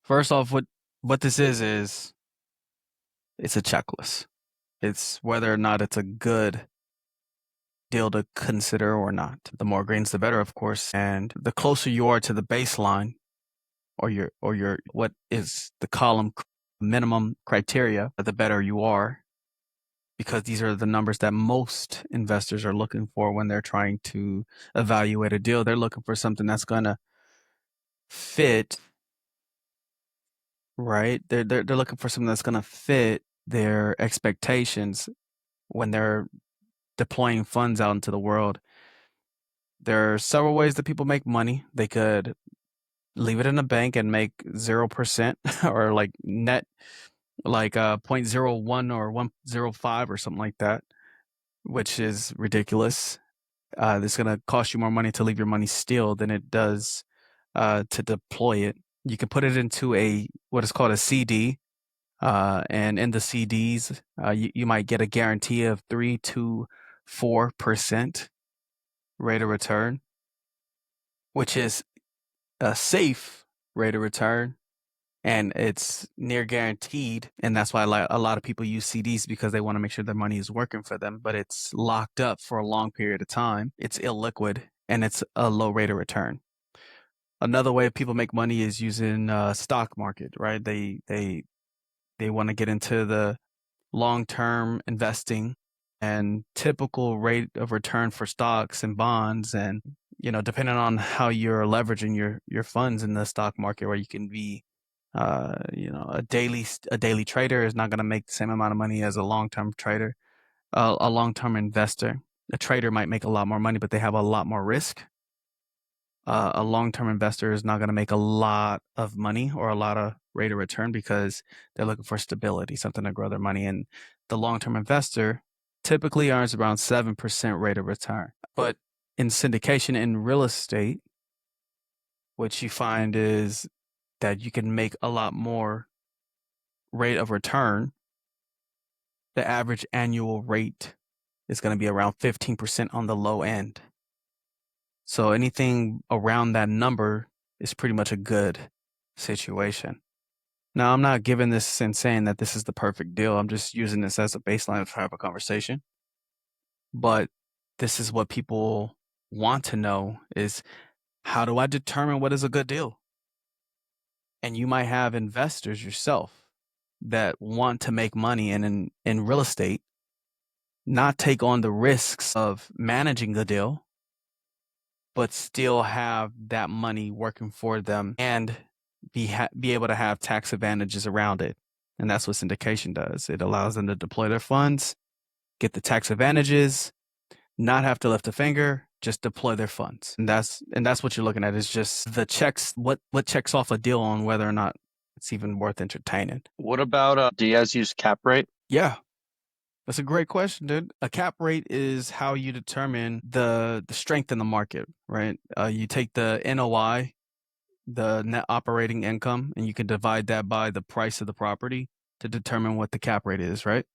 First off, what this is it's a checklist. It's whether or not it's a good deal to consider or not. The more greens, the better, of course. And the closer you are to the baseline or your what is the column minimum criteria, the better you are, because these are the numbers that most investors are looking for when they're trying to evaluate a deal. They're looking for something that's gonna fit, right? They're looking for something that's gonna fit their expectations when they're deploying funds out into the world. There are several ways that people make money. They could leave it in a bank and make 0% or like net like 0.01 or 105 or something like that, which is ridiculous. It's going to cost you more money to leave your money still than it does to deploy it. You can put it into a what is called a CD, and in the CDs, you might get a guarantee of 3 to 4% rate of return, which is a safe rate of return, and it's near guaranteed. And that's why a lot of people use CDs because they want to make sure their money is working for them, but it's locked up for a long period of time. It's illiquid and it's a low rate of return. Another way people make money is using stock market, right? They want to get into the long-term investing, and typical rate of return for stocks and bonds, and depending on how you're leveraging your funds in the stock market, where you can be a daily trader is not going to make the same amount of money as a long-term trader. A long-term investor, a trader might make a lot more money, but they have a lot more risk. A long-term investor is not going to make a lot of money or a lot of rate of return because they're looking for stability, something to grow their money. And the long-term investor typically earns around 7% rate of return. But in syndication in real estate, what you find is that you can make a lot more rate of return. The average annual rate is going to be around 15% on the low end. So anything around that number is pretty much a good situation. Now, I'm not giving this and saying that this is the perfect deal. I'm just using this as a baseline to have a conversation. But this is what people want to know is, how do I determine what is a good deal? And you might have investors yourself that want to make money in real estate, not take on the risks of managing the deal, but still have that money working for them and be able to have tax advantages around it. And that's what syndication does. It allows them to deploy their funds, get the tax advantages, not have to lift a finger, just deploy their funds. And that's what you're looking at, is just the checks, what checks off a deal on whether or not it's even worth entertaining. What about do you guys use cap rate? Yeah, that's a great question, dude. A cap rate is how you determine the strength in the market, right? You take the NOI, the net operating income, and you can divide that by the price of the property to determine what the cap rate is, right?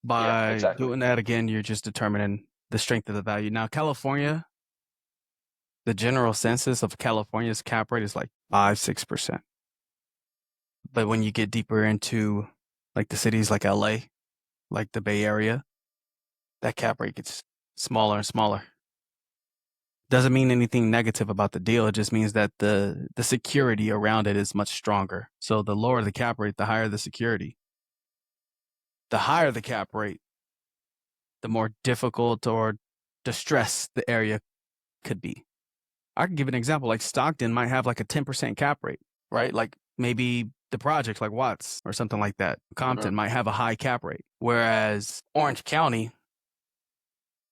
Yeah, By exactly. doing that again, you're just determining the strength of the value. Now, California, the general census of California's cap rate is like 5-6%. But when you get deeper into like the cities like LA, like the Bay Area, that cap rate gets smaller and smaller. Doesn't mean anything negative about the deal. It just means that the security around it is much stronger. So the lower the cap rate, the higher the security. The higher the cap rate, the more difficult or distressed the area could be. I can give an example. Like Stockton might have like a 10% cap rate, right? Like maybe the project like Watts or something like that. Mhm. Compton might have a high cap rate. Whereas Orange County,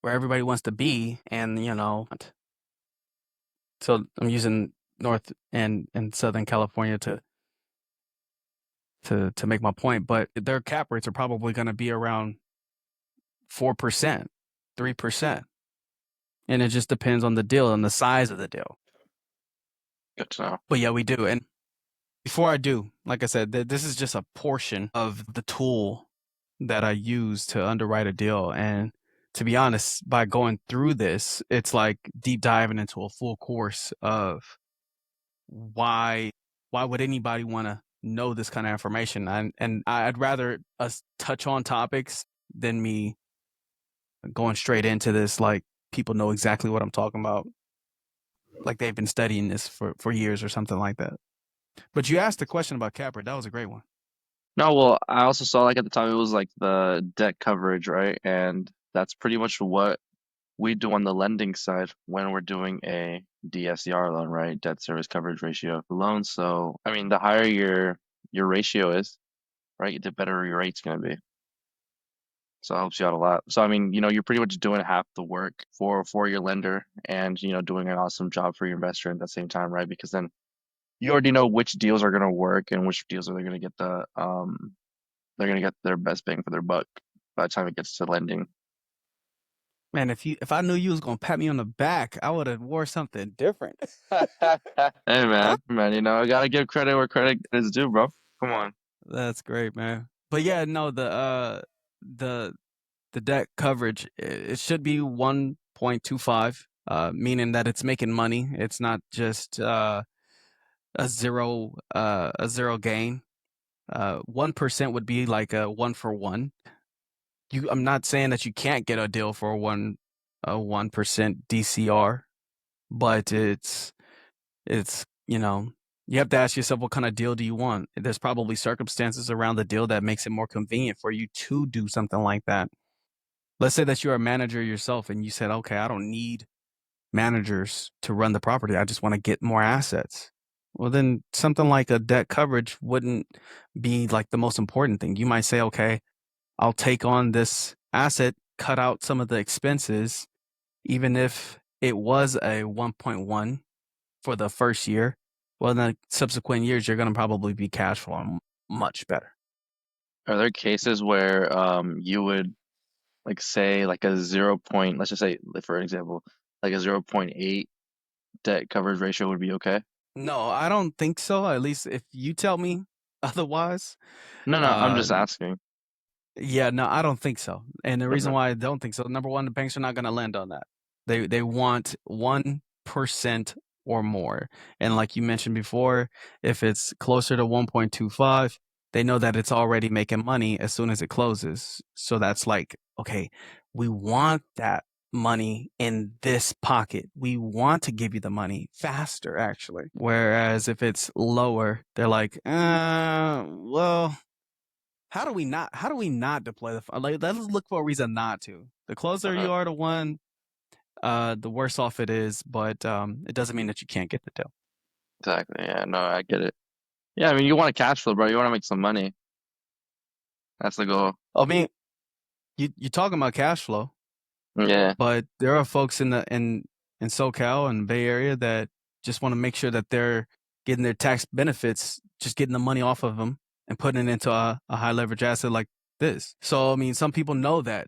where everybody wants to be, and so I'm using North and Southern California to make my point, but their cap rates are probably going to be around 4%, 3%. And it just depends on the deal and the size of the deal. Good to know. But yeah, we do. And before I do, like I said, this is just a portion of the tool that I use to underwrite a deal. And to be honest, by going through this, it's like deep diving into a full course of why why would anybody want to know this kind of information? And I'd rather us touch on topics than me going straight into this like people know exactly what I'm talking about, like they've been studying this for years or something like that. But you asked the question about cap rate. That was a great one. No, well, I also saw like at the time it was like the debt coverage, right? And that's pretty much what we do on the lending side when we're doing a DSCR loan, right? Debt service coverage ratio of the loan. So, I mean, the higher your ratio is, right, the better your rate's going to be. So it helps you out a lot. So I mean, you're pretty much doing half the work for your lender and doing an awesome job for your investor at the same time, right? Because then you already know which deals are going to work and which deals are they going to get they're going to get their best bang for their buck by the time it gets to lending. Man, if I knew you was gonna pat me on the back, I would have wore something different. Hey man, I gotta give credit where credit is due, bro. Come on. That's great, man. But yeah, no, the the debt coverage it should be 1.25, meaning that it's making money. It's not just a zero gain. 1% would be like a 1 for 1. I'm not saying that you can't get a deal for a 1% DCR, but it's you have to ask yourself what kind of deal do you want. There's probably circumstances around the deal that makes it more convenient for you to do something like that. Let's say that you're a manager yourself and you said, okay, I don't need managers to run the property. I just want to get more assets. Well, then something like a debt coverage wouldn't be like the most important thing. You might say, okay, I'll take on this asset, cut out some of the expenses, even if it was a 1.1 for the first year. Well, in the subsequent years, you're going to probably be cash flowing much better. Are there cases where you would like say like a 0 point, let's just say like, for example, like a 0.8 debt coverage ratio would be okay? No, I don't think so. At least if you tell me otherwise. No, no, I'm Uh, just asking. yeah, no, I don't think so. And the reason Okay. why I don't think so, number one, the banks are not going to lend on that. They want 1% or more. And like you mentioned before, if it's closer to 1.25, they know that it's already making money as soon as it closes. So that's like, okay, we want that money in this pocket. We want to give you the money faster, actually. Whereas if it's lower, they're like, well, how do we not deploy the like let's look for a reason not to. The closer Uh-huh. you are to one, the worse off it is, but it doesn't mean that you can't get the deal. Exactly. Yeah, no, I get it. Yeah, I mean, you want to cash flow, bro. You want to make some money. That's the goal. I mean, you talking about cash flow, Yeah, but there are folks in SoCal and Bay Area that just want to make sure that they're getting their tax benefits, just getting the money off of them and putting it into a high leverage asset like this. So I mean, some people know that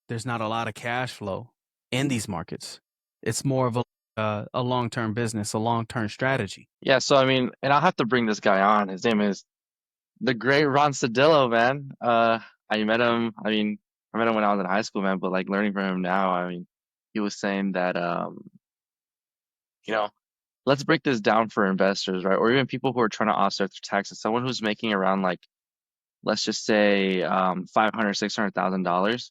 there's not a lot of cash flow in these markets. It's more of a long term business, a long term strategy. yeah. So I mean, and I'll have to bring this guy on. His name is the great Ron Cedillo, man. I met him. I mean, I met him when I was in high school, man. But like learning from him now, I mean, he was saying that you know, let's break this down for investors, right? Or even people who are trying to offset their taxes. Someone who's making around like, let's just say, 500, $600,000.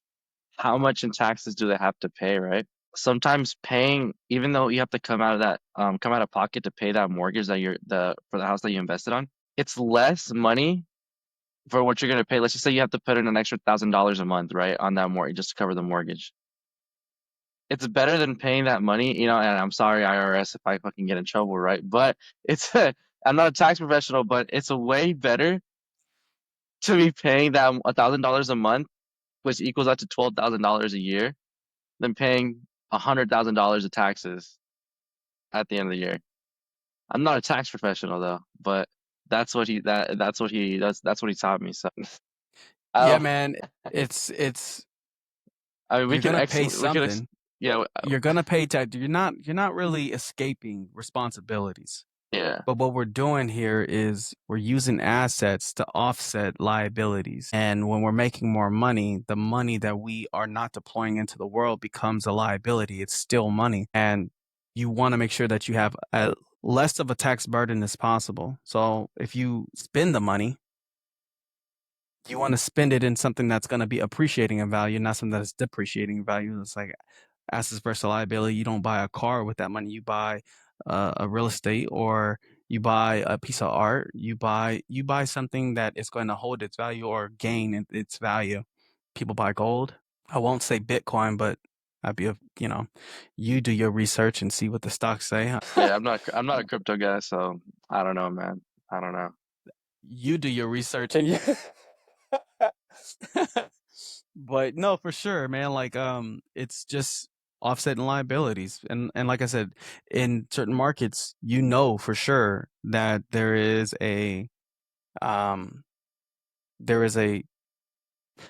How much in taxes do they have to pay, right? Sometimes paying, even though you have to come out of pocket to pay that mortgage that for the house that you invested on, it's less money for what you're gonna pay. Let's just say you have to put in an extra $1,000 a month, right, on that mortgage just to cover the mortgage. It's better than paying that money, and I'm sorry, IRS, if I fucking get in trouble, right? But it's I'm not a tax professional, but it's a way better to be paying that $1,000 a month, which equals out to $12,000 a year, than paying $100,000 of taxes at the end of the year. I'm not a tax professional though, but that's what he taught me. So I Yeah, don't, man, it's I mean you're gonna pay something. Yeah, You're gonna pay tax. You're not really escaping responsibilities. yeah, But what we're doing here is we're using assets to offset liabilities. And when we're making more money, the money that we are not deploying into the world becomes a liability. It's still money. And you want to make sure that you have less of a tax burden as possible. So if you spend the money, you want to spend it in something that's going to be appreciating in value, not something that's depreciating in value. It's like assets versus liability. You don't buy a car with that money. You buy a real estate, or you buy a piece of art. You buy something that is going to hold its value or gain its value. People buy gold. I won't say Bitcoin, but I'd be you do your research and see what the stocks say. Yeah, I'm not a crypto guy, so I don't know, man. I don't know. You do your research and you but no, for sure, man. Like, it's just offsetting liabilities, and like I said, in certain markets, you know for sure that um, there is a,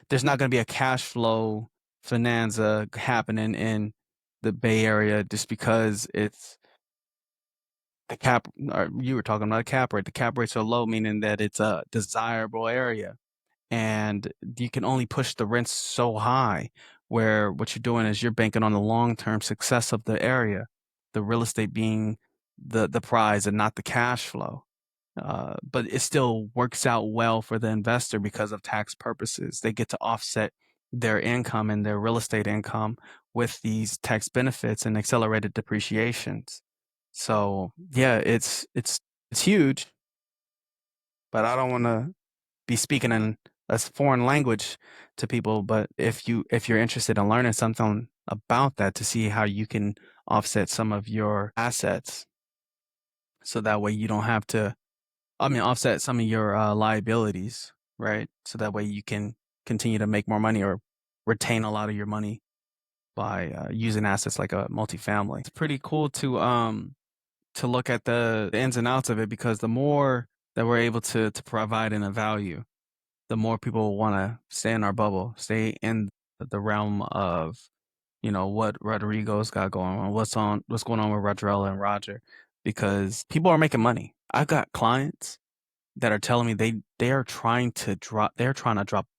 there's not going to be a cash flow bonanza happening in the Bay Area just because it's the cap. Or you were talking about a cap rate. The cap rates are low, meaning that it's a desirable area. And you can only push the rents so high where what you're doing is you're banking on the long-term success of the area, the real estate being the prize and not the cash flow. But it still works out well for the investor because of tax purposes. They get to offset their income and their real estate income with these tax benefits and accelerated depreciations. So yeah, it's huge, but I don't want to be speaking in a foreign language to people. But if you're interested in learning something about that to see how you can offset some of your assets, so that way you don't have to, I mean, offset some of your liabilities, right? So that way you can continue to make more money or retain a lot of your money by using assets like a multifamily. It's pretty cool to look at the ins and outs of it, because the more that we're able to provide in a value, the more people want to stay in our bubble, stay in the realm of, what Rodrigo's got going on, what's going on with Rodrella and Roger, because people are making money. I've got clients that are telling me they're trying to drop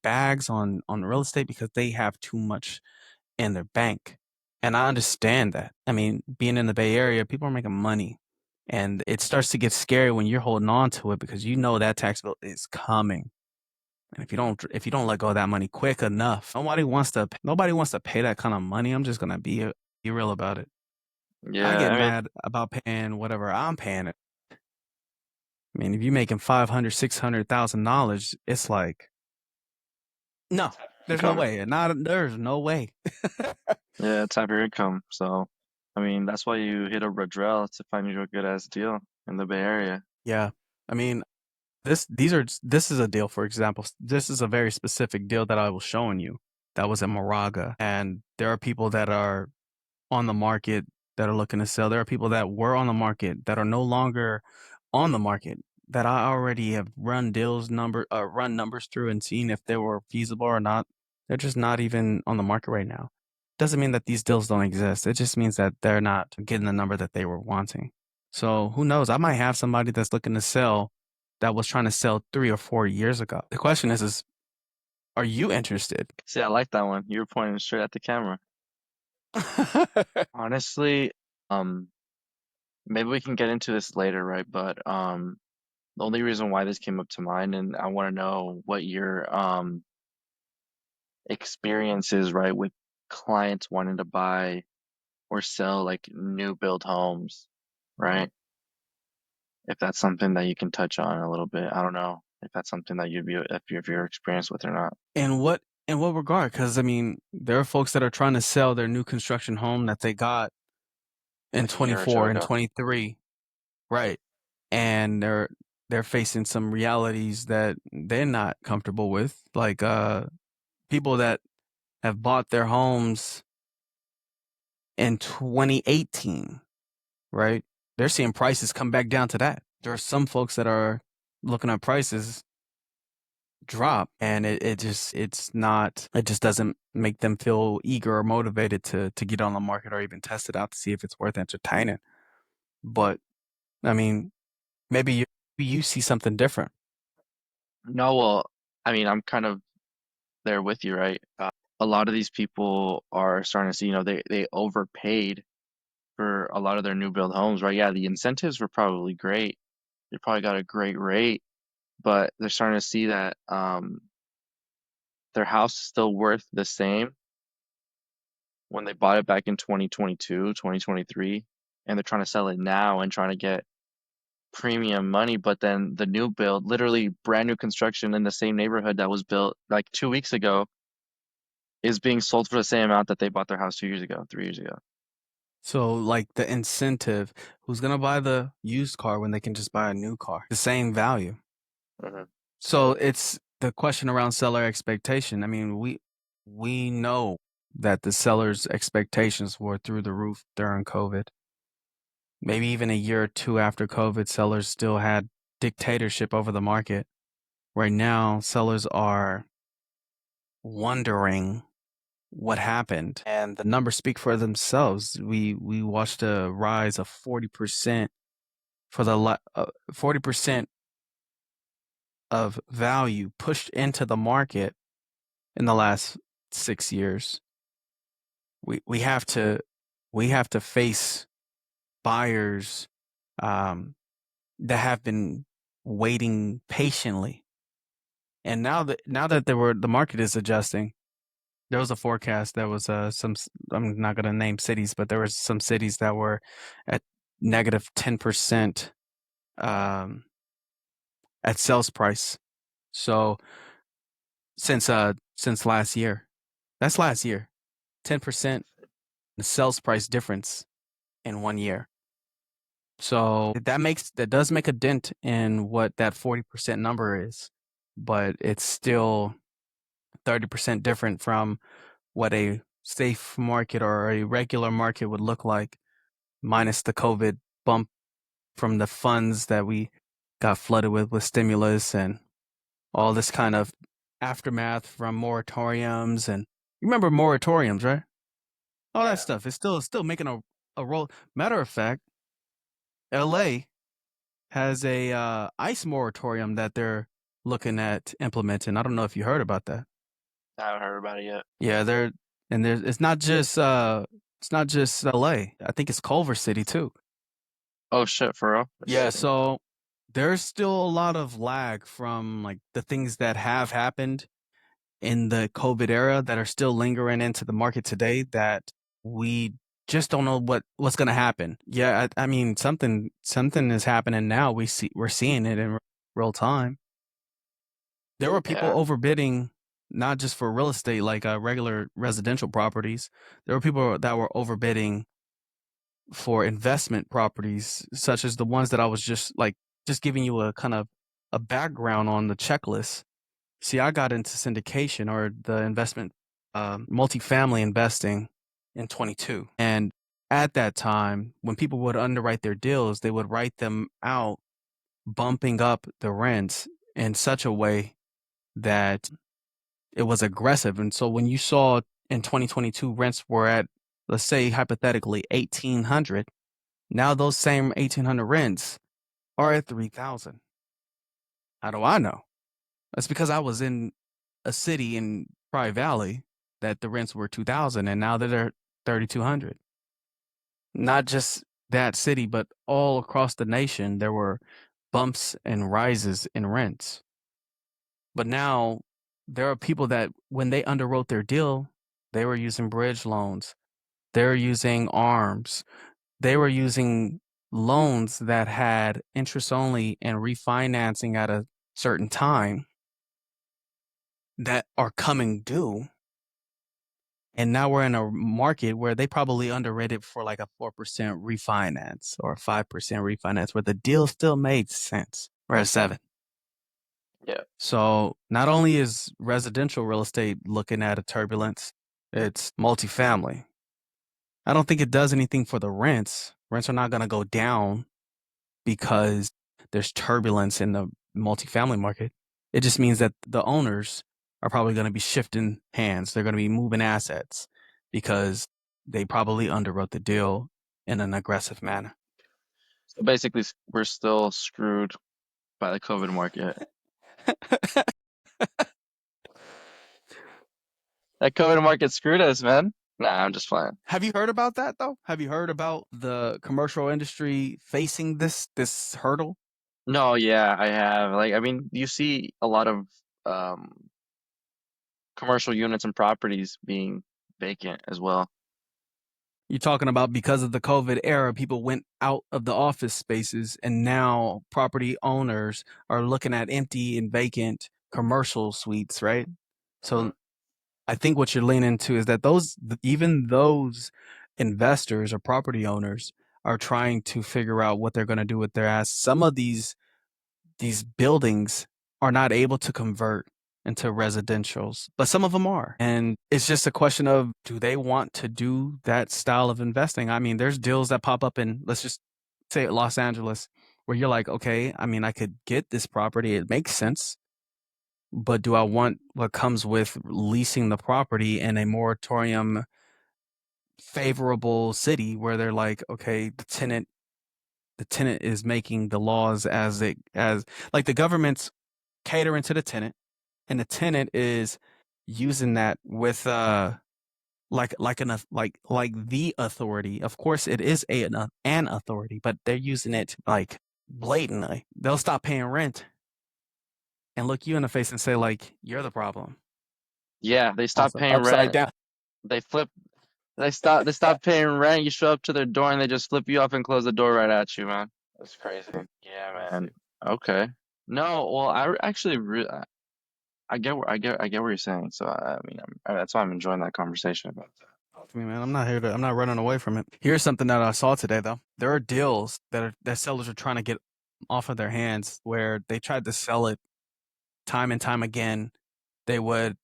bags on real estate because they have too much in their bank. And I understand that. I mean, being in the Bay Area, people are making money. And it starts to get scary when you're holding on to it because you know that tax bill is coming. And if you don't let go of that money quick enough, nobody wants to pay that kind of money. I'm just gonna be real about it. I Yeah, get I mean, mad about paying whatever I'm paying it. I mean, if you're making 500, $600,000, it's like, no, there's no income. way. There's no way. Yeah, it's half your income. So, I mean, that's why you hit up Redrell to find you a good ass deal in the Bay Area. Yeah. I mean, this is a deal, for example. This is a very specific deal that I was showing you that was in Moraga. And there are people that are on the market that are looking to sell. There are people that were on the market that are no longer on the market, that I already have run numbers through and seen if they were feasible or not. They're just not even on the market right now. Doesn't mean that these deals don't exist. It just means that they're not getting the number that they were wanting. So who knows? I might have somebody that's looking to sell that was trying to sell 3 or 4 years ago. The question is, are you interested? See, I like that one. You were pointing straight at the camera. Honestly, um, maybe we can get into this later, right? But the only reason why this came up to mind, and I want to know what your experience is, right, with clients wanting to buy or sell like new build homes, right? If that's something that you can touch on a little bit. I don't know if that's something that if you're experienced with or not. In what regard? Because I mean, there are folks that are trying to sell their new construction home that they got in Like a year or two 24 and ago. 23, right? And they're facing some realities that they're not comfortable with, like people that have bought their homes in 2018, right? They're seeing prices come back down to that. There are some folks that are looking at prices drop, and it just doesn't make them feel eager or motivated to get on the market or even test it out to see if it's worth entertaining. But I mean, maybe you see something different. No, well, I mean, I'm kind of there with you, right? A lot of these people are starting to see, they overpaid for a lot of their new build homes, right? Yeah, the incentives were probably great. They probably got a great rate, but they're starting to see that their house is still worth the same when they bought it back in 2022, 2023, and they're trying to sell it now and trying to get premium money, but then the new build, literally brand new construction in the same neighborhood that was built like 2 weeks ago, is being sold for the same amount that they bought their house 2 years ago, 3 years ago. So like the incentive, who's gonna buy the used car when they can just buy a new car? The same value. Hmm. So it's the question around seller expectation. I mean, we know that the seller's expectations were through the roof during COVID. Maybe even a year or two after COVID, sellers still had dictatorship over the market. Right now, sellers are wondering what happened, and the numbers speak for themselves. We watched a rise of 40% for 40% of value pushed into the market in the last 6 years. We have to face buyers um, that have been waiting patiently, and now that the market is adjusting. There was a forecast that was I'm not gonna name cities, but there was some cities that were at negative 10% um, at sales price. So since last year, that's last year, 10% the sales price difference in 1 year. So that does make a dent in what that 40% number is, but it's still 30% different from what a safe market or a regular market would look like, minus the COVID bump from the funds that we got flooded with stimulus and all this kind of aftermath from moratoriums. And you remember moratoriums, right? All that Yeah. stuff is still making a role. Matter of fact, LA has a ice moratorium that they're looking at implementing. I don't know if you heard about that. I haven't heard about it yet. Yeah, there's it's not just LA. I think it's Culver City too. Oh shit, for real? Yeah, so there's still a lot of lag from like the things that have happened in the COVID era that are still lingering into the market today that we just don't know what's going to happen. Yeah, I mean something is happening now. We're seeing it in real time. There were people Yeah. overbidding not just for real estate like regular residential properties. There were people that were overbidding for investment properties such as the ones that I was just giving you a kind of a background on the checklist. See, I got into syndication or the investment, multifamily investing in 22. And at that time, when people would underwrite their deals, they would write them out, bumping up the rents in such a way that it was aggressive. And so when you saw in 2022 rents were at, let's say hypothetically 1800, now those same 1800 rents are at 3000. How do I know? That's because I was in a city in Pri Valley that the rents were 2000 and now they're 3200. Not just that city, but all across the nation there were bumps and rises in rents. But now there are people that when they underwrote their deal, they were using bridge loans. They're using ARMs. They were using loans that had interest only and refinancing at a certain time that are coming due. And now we're in a market where they probably underrated for like a 4% refinance or a 5% refinance where the deal still made sense. We're at 7. Yeah. So not only is residential real estate looking at a turbulence, it's multifamily. I don't think it does anything for the rents. Rents are not going to go down because there's turbulence in the multifamily market. It just means that the owners are probably going to be shifting hands. They're going to be moving assets because they probably underwrote the deal in an aggressive manner. So basically, we're still screwed by the COVID market. That COVID market screwed us, man. Nah, I'm just playing. Have you heard about that though? Have you heard about the commercial industry facing this hurdle? No, yeah, I have. Like, I mean, you see a lot of um commercial units and properties being vacant as well. You're talking about because of the COVID era, people went out of the office spaces, and now property owners are looking at empty and vacant commercial suites, right? Hmm. So I think what you're leaning to is that even those investors or property owners are trying to figure out what they're going to do with their assets. Some of these buildings are not able to convert into residentials, but some of them are. And it's just a question of, do they want to do that style of investing? I mean, there's deals that pop up in, let's just say Los Angeles, where you're like, okay, I mean, I could get this property. It makes sense. But do I want what comes with leasing the property in a moratorium favorable city where they're like, okay, the tenant is making the laws as like the government's catering to the tenant, and the tenant is using that with like the authority. Of course, it is an authority, but they're using it like blatantly. They'll stop paying rent and look you in the face and say like you're the problem. Yeah, they stop Also, paying upside rent. down. They flip. They stop paying rent. You show up to their door and they just flip you off and close the door right at you, man. That's crazy. Yeah, man. Bullshit. Okay. No, well, actually I get what you're saying. So I mean, that's why I'm enjoying that conversation about that. Talk to me, man. I'm not running away from it. Here's something that I saw today though. There are deals that sellers are trying to get off of their hands where they tried to sell it time and time again. They would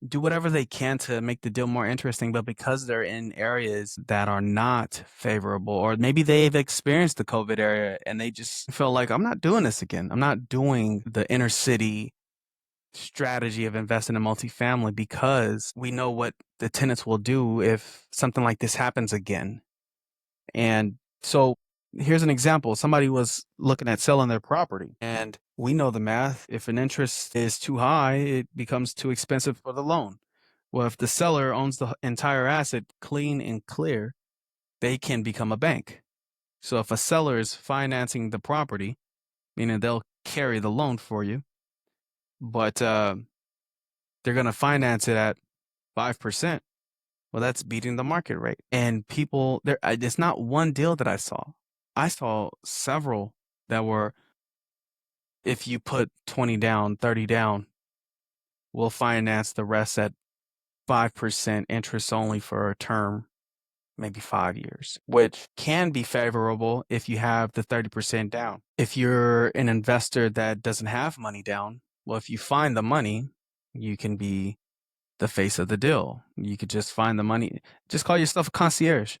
do whatever they can to make the deal more interesting, but because they're in areas that are not favorable, or maybe they've experienced the COVID era and they just feel like, I'm not doing this again. I'm not doing the inner city strategy of investing in multifamily because we know what the tenants will do if something like this happens again. And so here's an example. Somebody was looking at selling their property, and we know the math. If an interest is too high, it becomes too expensive for the loan. Well, if the seller owns the entire asset clean and clear, they can become a bank. So if a seller is financing the property, meaning they'll carry the loan for you, but they're going to finance it at 5%. Well, that's beating the market rate. And people there, it's not one deal that I saw. I saw several that were, if you put 20 down, 30 down, we'll finance the rest at 5% interest only for a term, maybe 5 years, which can be favorable if you have the 30% down. If you're an investor that doesn't have money down, well, if you find the money, you can be the face of the deal. You could just find the money, just call yourself a concierge.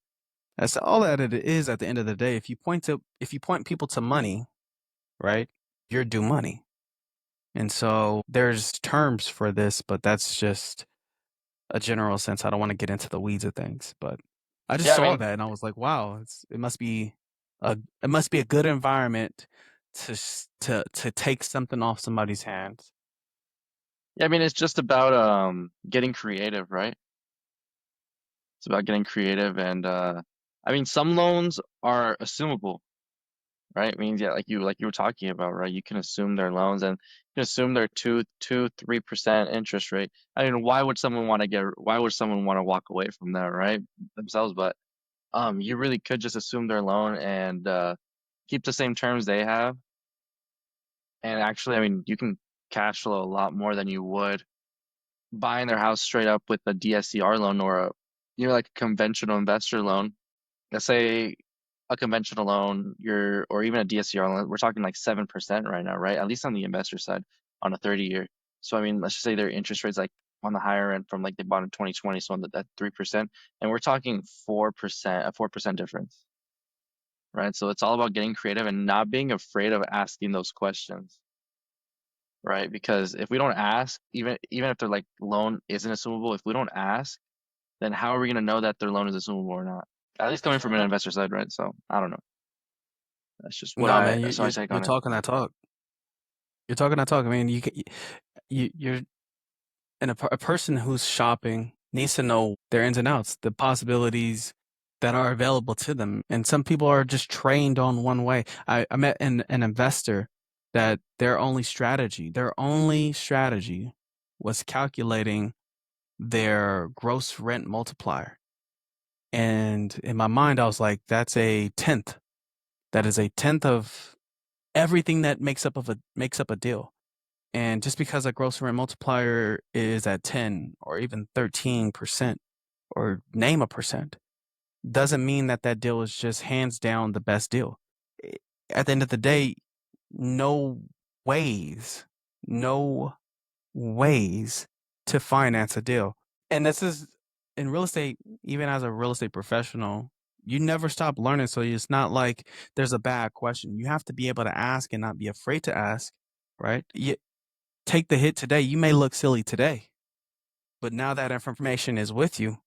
That's all that it is at the end of the day. If you point people to money, right, you're due money. And so there's terms for this, but that's just a general sense. I don't want to get into the weeds of things, but I just Yeah, I saw mean, that and I was like, wow, it must be a good environment to take something off somebody's hands. yeah, I mean, it's just about getting creative, right? It's about getting creative and I mean, some loans are assumable, right? Means yeah, like you were talking about, right? You can assume their loans and you can assume their 3% interest rate. I mean, why would someone want to walk away from that, right? Themselves, but you really could just assume their loan and keep the same terms they have. And actually, I mean, you can cash flow a lot more than you would buying their house straight up with a DSCR loan or like a conventional investor loan. Let's say a conventional loan, or even a DSCR loan, we're talking like 7% right now, right? At least on the investor side on a 30-year. So I mean, let's just say their interest rates like on the higher end from like they bought in 2020, so on that 3%, and we're talking 4%, a 4% difference, right? So it's all about getting creative and not being afraid of asking those questions, right? Because if we don't ask, even if their like loan isn't assumable, if we don't ask, then how are we gonna know that their loan is assumable or not? At least coming from an investor side, right? So I don't know. That's just No, man, that's my take you're on it. talking that talk. You're talking that talk. I mean, you're and a person who's shopping needs to know their ins and outs, the possibilities that are available to them. And some people are just trained on one way. I met an investor that their only strategy was calculating their gross rent multiplier. And in my mind, I was like, that's a tenth. That is a tenth of everything that makes up a deal. And just because a gross rent multiplier is at 10 or even 13% or name a percent doesn't mean that that deal is just hands down the best deal. At the end of the day, no ways, no ways to finance a deal. And this is in real estate, even as a real estate professional, you never stop learning. So it's not like there's a bad question. You have to be able to ask and not be afraid to ask, right? You take the hit today. You may look silly today, but now that information is with you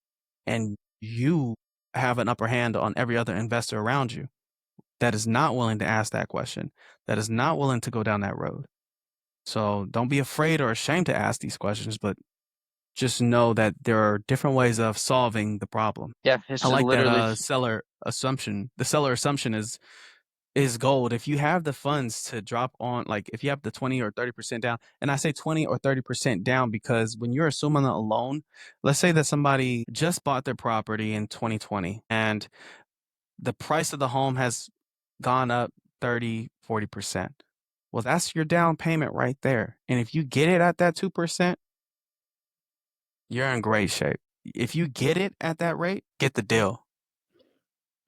and you have an upper hand on every other investor around you that is not willing to ask that question, that is not willing to go down that road. So don't be afraid or ashamed to ask these questions, but just know that there are different ways of solving the problem. Yeah, it's I just like that literally seller assumption. The seller assumption is gold. If you have the funds to drop on, like if you have the 20 or 30% down, and I say 20 or 30% down because when you're assuming a loan, let's say that somebody just bought their property in 2020 and the price of the home has gone up 30, 40%. Well, that's your down payment right there. And if you get it at that 2%, you're in great shape. If you get it at that rate, get the deal.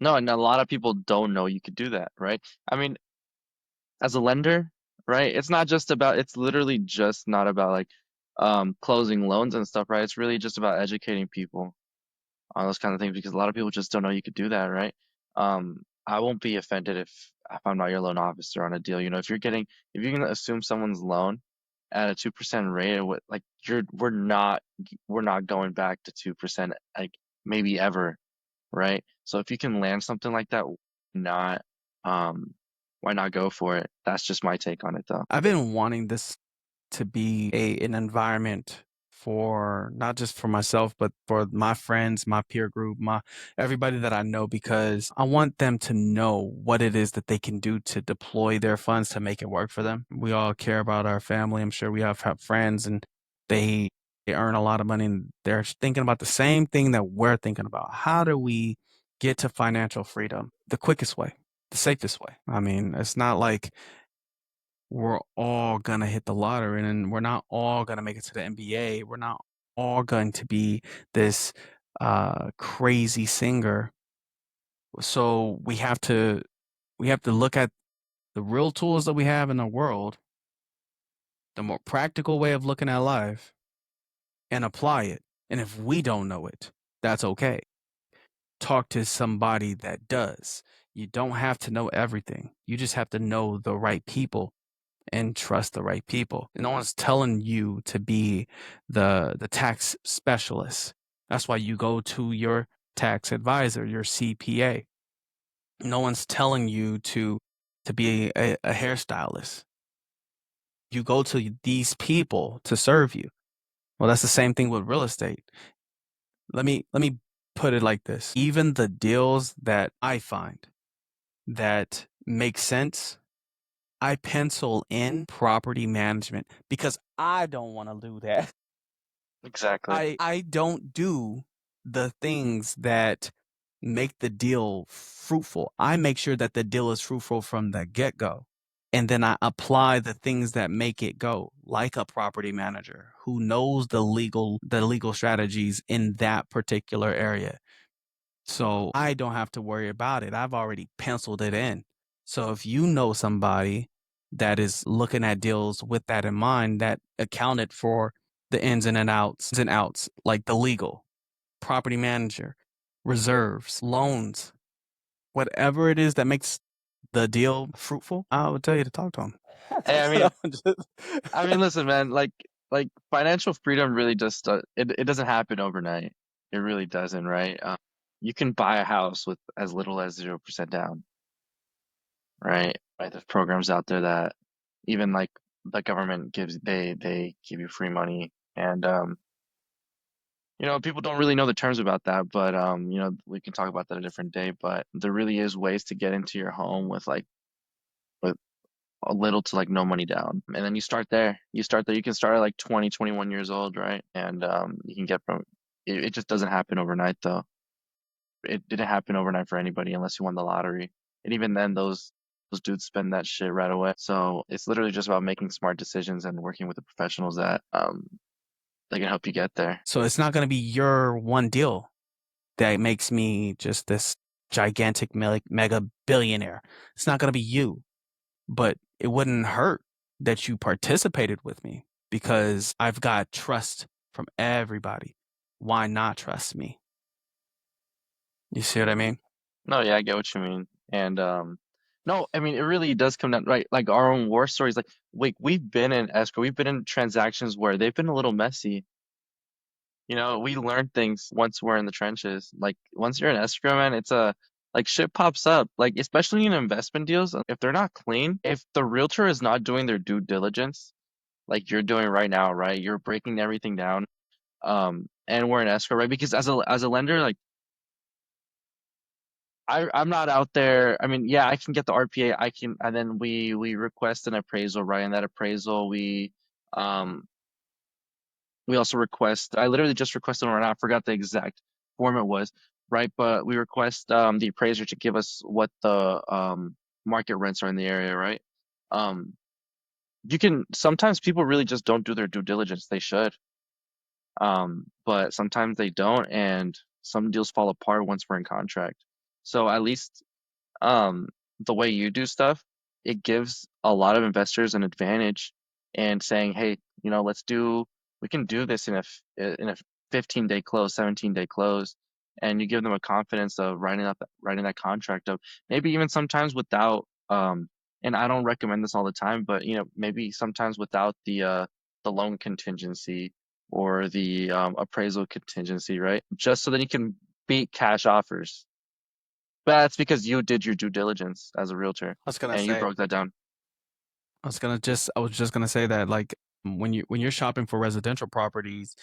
no, and a lot of people don't know you could do that, right? I mean, as a lender, right? It's literally just not about like closing loans and stuff, right? It's really just about educating people on those kind of things because a lot of people just don't know you could do that, right? I won't be offended if I'm not your loan officer on a deal. You know, if you're gonna assume someone's loan at a 2% rate, like we're not going back to 2% like maybe ever, right? So if you can land something like that, not um why not go for it? That's just my take on it though. I've been wanting this to be an environment for not just for myself, but for my friends, my peer group, my everybody that I know, because I want them to know what it is that they can do to deploy their funds to make it work for them. We all care about our family. I'm sure we have friends and they they earn a lot of money and they're thinking about the same thing that we're thinking about. How do we get to financial freedom the quickest way, the safest way? I mean, it's not like we're all gonna hit the lottery and we're not all gonna make it to the NBA. We're not all going to be this crazy singer. So we have to look at the real tools that we have in the world, the more practical way of looking at life, and apply it. And if we don't know it, that's okay. Talk to somebody that does. You don't have to know everything. You just have to know the right people and trust the right people. No one's telling you to be the tax specialist. That's why you go to your tax advisor, your CPA. No one's telling you to be a hairstylist. You go to these people to serve you. Well, that's the same thing with real estate. Let me put it like this. Even the deals that I find that make sense, I pencil in property management because I don't want to do that. Exactly. I don't do the things that make the deal fruitful. I make sure that the deal is fruitful from the get-go. And then I apply the things that make it go, like a property manager who knows the legal strategies in that particular area. So I don't have to worry about it. I've already penciled it in. So if you know somebody that is looking at deals with that in mind, that accounted for the ins and outs, like the legal, property manager, reserves, loans, whatever it is that makes the deal fruitful, I would tell you to talk to them. Hey, I mean, listen, man, like financial freedom really just it doesn't happen overnight. It really doesn't, right? You can buy a house with as little as 0% down, right? Right. There's programs out there that even like the government gives they give you free money and People don't really know the terms about that, but we can talk about that a different day. But there really is ways to get into your home with a little to like no money down. And then you start there. You start there. You can start at like 20, 21 years old, right? And you can get from it just doesn't happen overnight though. It didn't happen overnight for anybody unless you won the lottery. And even then those dudes spend that shit right away. So it's literally just about making smart decisions and working with the professionals that can help you get there. So it's not going to be your one deal that makes me just this gigantic mega billionaire. It's not going to be you, but it wouldn't hurt that you participated with me because I've got trust from everybody. Why not trust me? You see what I mean? No, yeah, I get what you mean. And no, I mean it really does come down right like our own war stories. Like we've been in escrow, we've been in transactions where they've been a little messy. We learn things once we're in the trenches. Like once you're in escrow, man, it's a like shit pops up. Like especially in investment deals, if they're not clean, if the realtor is not doing their due diligence, like you're doing right now, right? You're breaking everything down. And we're in escrow, right? Because as a lender, like I'm not out there. I mean, yeah, I can get the RPA. I can, and then we request an appraisal, right? And that appraisal, um we also request. I literally just requested one right now. I forgot the exact form it was, right? But we request the appraiser to give us what the market rents are in the area, right? Um, you can sometimes people really just don't do their due diligence. They should, but sometimes they don't, and some deals fall apart once we're in contract. So at least um, the way you do stuff, it gives a lot of investors an advantage and saying, hey, we can do this in a 15-day close, 17-day close, and you give them a confidence of writing that contract of maybe even sometimes without and I don't recommend this all the time, but maybe sometimes without the loan contingency or the appraisal contingency, right? Just so that you can beat cash offers. But that's because you did your due diligence as a realtor I was gonna and you say, broke that down. I was just gonna say that like when you're shopping for residential properties,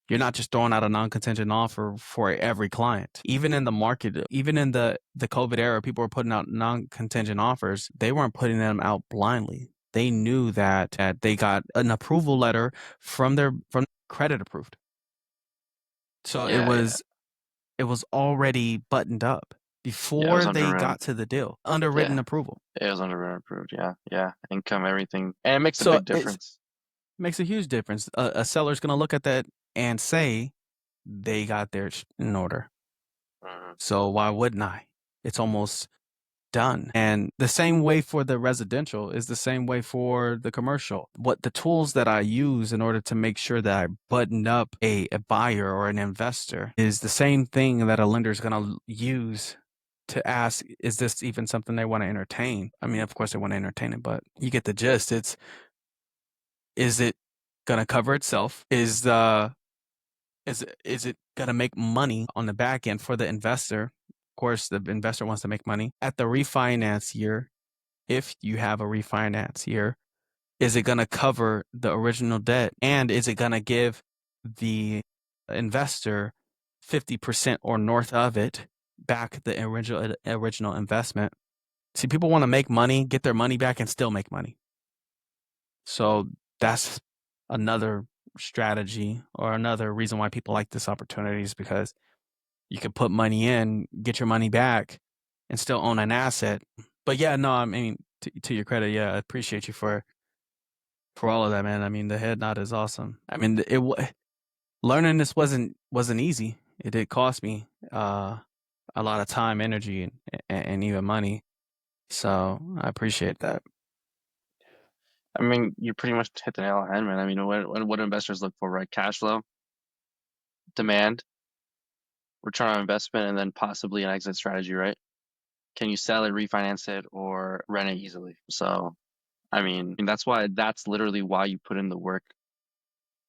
you're not just throwing out a non-contingent offer for every client. Even in the market, even in the COVID era, people were putting out non-contingent offers. They weren't putting them out blindly. They knew that they got an approval letter from credit approved. So Yeah, yeah, it was already buttoned up yeah. It was before they underwritten. got to the deal. Underwritten Yeah, approval. it was underwritten approved. Yeah, yeah. Income, everything, and it makes a So big it difference. makes a huge difference. A seller's going to look at that and say they got theirs in order. Mhm. So why wouldn't I? It's almost done. And the same way for the residential is the same way for the commercial. What the tools that I use in order to make sure that I button up a buyer or an investor is the same thing that a lender is going to use to ask, is this even something they want to entertain? I mean, of course they want to entertain it, but you get the gist. Is it going to cover itself? Is it gonna make money on the back end for the investor? Of course, the investor wants to make money at the refinance year. If you have a refinance year, is it gonna cover the original debt? And is it gonna give the investor 50% or north of it back the original investment? See, people want to make money, get their money back, and still make money. So that's another strategy or another reason why people like this opportunity is because you could put money in, get your money back, and still own an asset. But yeah, no, I mean, to your credit, yeah, I appreciate you for all of that, man. I mean, the head nod is awesome. I mean, learning this wasn't easy. It did cost me a lot of time, energy, and even money. So I appreciate that. I mean, you pretty much hit the nail on the head, man. I mean, what do investors look for, right? Cash flow, demand, return on investment, and then possibly an exit strategy, right? Can you sell it, refinance it, or rent it easily? So, I mean, that's literally why you put in the work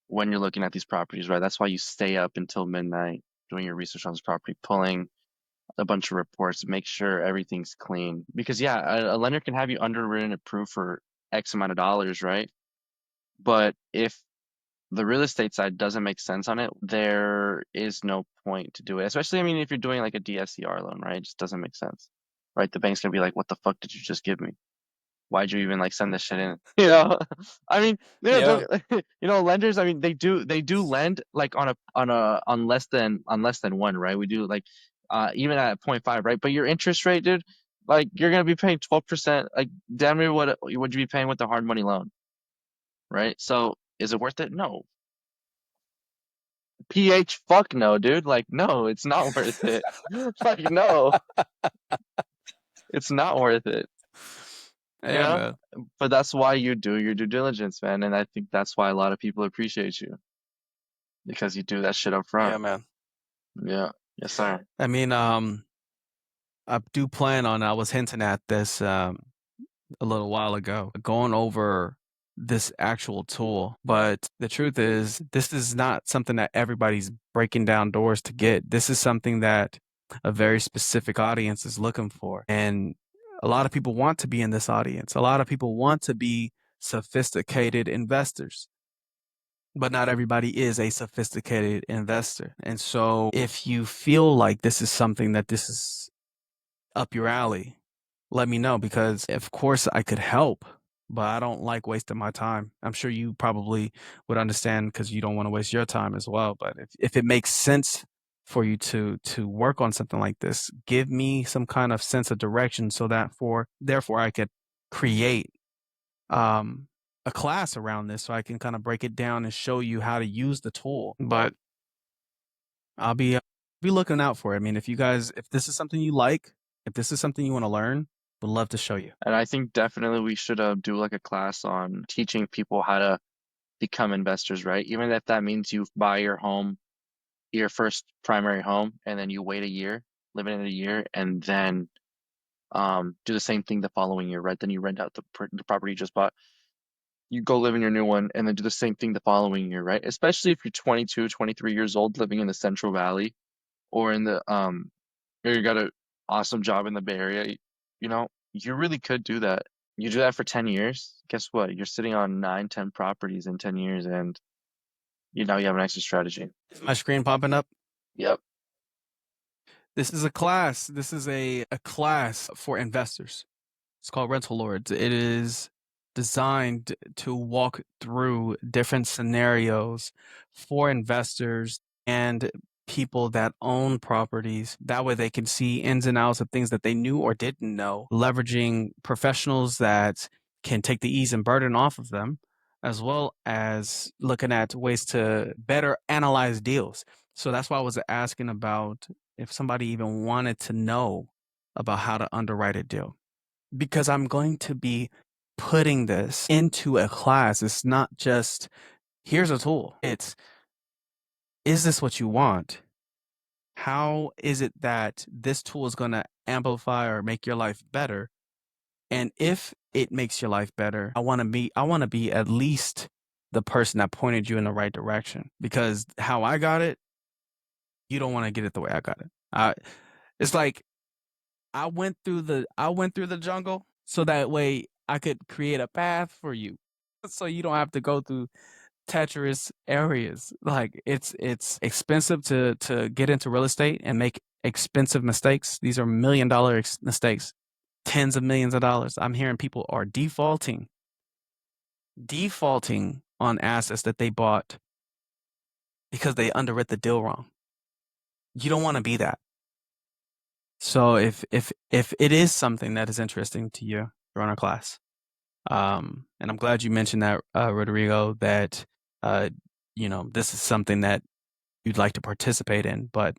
when you're looking at these properties, right? That's why you stay up until midnight doing your research on this property, pulling a bunch of reports, make sure everything's clean. Because yeah, a lender can have you underwritten approved for X amount of dollars, right? But if the real estate side doesn't make sense on it, there is no point to do it. Especially, I mean, if you're doing like a DSCR loan, right? It just doesn't make sense, right? The bank's gonna be like, "What the fuck did you just give me? Why'd you even like send this shit in?" You know? I mean, Yeah. lenders. I mean, they do lend like on less than one, right? We do like even at 0.5, right? But your interest rate, dude, like you're gonna be paying 12%, like damn near what would you be paying with the hard money loan, right? So is it worth it? No. Fuck no, dude. Like, no, it's not worth it. Like, no, it's not worth it, you Yeah, know? man. But that's why you do your due diligence, man. And I think that's why a lot of people appreciate you because you do that shit up Yeah, front. man. Yeah. Yes, sir. I mean, I do plan on, I was hinting at this a little while ago, going over this actual tool. But the truth is, this is not something that everybody's breaking down doors to get. This is something that a very specific audience is looking for. And a lot of people want to be in this audience. A lot of people want to be sophisticated investors. But not everybody is a sophisticated investor. And so if you feel like this is something that this is up your alley, let me know because of course I could help, but I don't like wasting my time. I'm sure you probably would understand because you don't want to waste your time as well. But if it makes sense for you to work on something like this, give me some kind of sense of direction so that for therefore I could create um a class around this so I can kind of break it down and show you how to use the tool. But I'll be looking out for it. I mean, if this is something you like, if this is something you want to learn, would love to show you. And I think definitely we should do like a class on teaching people how to become investors, right? Even if that means you buy your home, your first primary home, and then you wait a year, live in it a year, and then do the same thing the following year, right? Then you rent out the property you just bought. You go live in your new one and then do the same thing the following year, right? Especially if you're 22, 23 years old living in the Central Valley or in the or you got an awesome job in the Bay Area, you really could do that. You do that for 10 years, guess what? You're sitting on 9, 10 properties in 10 years and you have an exit strategy. Is my screen popping up? Yep. This is a class. This is a class for investors. It's called Rental Lords. It is designed to walk through different scenarios for investors and people that own properties. That way they can see ins and outs of things that they knew or didn't know, leveraging professionals that can take the ease and burden off of them, as well as looking at ways to better analyze deals. So that's why I was asking about if somebody even wanted to know about how to underwrite a deal because I'm going to be putting this into a class. It's not just here's a tool. It's is this what you want? How is it that this tool is going to amplify or make your life better? And if it makes your life better, I want to be at least the person that pointed you in the right direction because how I got it, you don't want to get it the way I got it. It's like I went through the jungle so that way I could create a path for you. So you don't have to go through treacherous areas. Like it's expensive to get into real estate and make expensive mistakes. These are $1 million mistakes, tens of millions of dollars. I'm hearing people are defaulting on assets that they bought because they underwrote the deal wrong. You don't want to be that. So if it is something that is interesting to you, join our class. And I'm glad you mentioned that, Rodrigo, that this is something that you'd like to participate in, but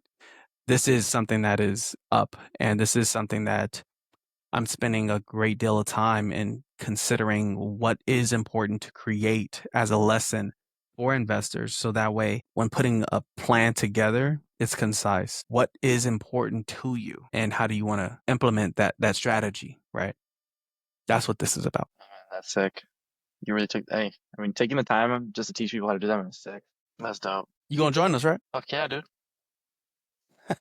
this is something that is up, and this is something that I'm spending a great deal of time in considering what is important to create as a lesson for investors. So that way, when putting a plan together, it's concise. What is important to you, and how do you want to implement that strategy? Right. That's what this is about. That's sick. You really took, hey, I mean, taking the time just to teach people how to do that is sick. That's dope. You gonna join us, right? Fuck yeah, dude.